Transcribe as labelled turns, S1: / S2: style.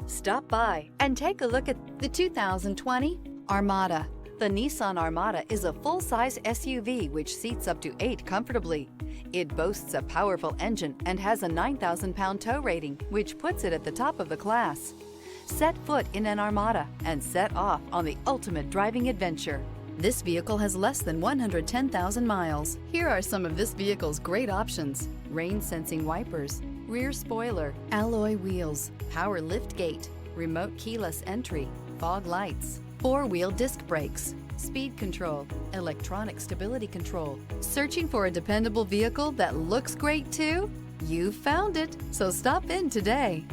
S1: Stop by and take a look at the 2020 Armada. The Nissan Armada is a full-size SUV which seats up to 8 comfortably. It boasts a powerful engine and has a 9,000-pound tow rating, which puts it at the top of the class. Set foot in an Armada and set off on the ultimate driving adventure. This vehicle has less than 110,000 miles. Here are some of this vehicle's great options: rain-sensing wipers, rear spoiler, alloy wheels, power liftgate, remote keyless entry, fog lights, 4-wheel disc brakes, speed control, electronic stability control. Searching for a dependable vehicle that looks great too? You found it, so stop in today.